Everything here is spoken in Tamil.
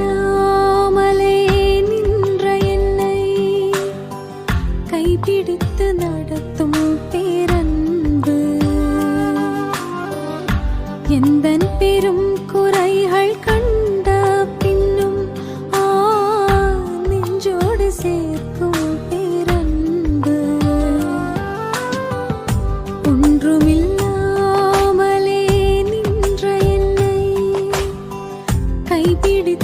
ஒன்றுமில்லாமலே நின்ற என்னை கைப்பிடித்து நடத்தும் பேரன்பு எந்தன் பெரும் குறைகள் கண்ட பின்னும் நெஞ்சோடு சேர்க்கும் பேரன்பு ஒன்றுமில்லாமலே நின்ற என்னை கைப்பிடி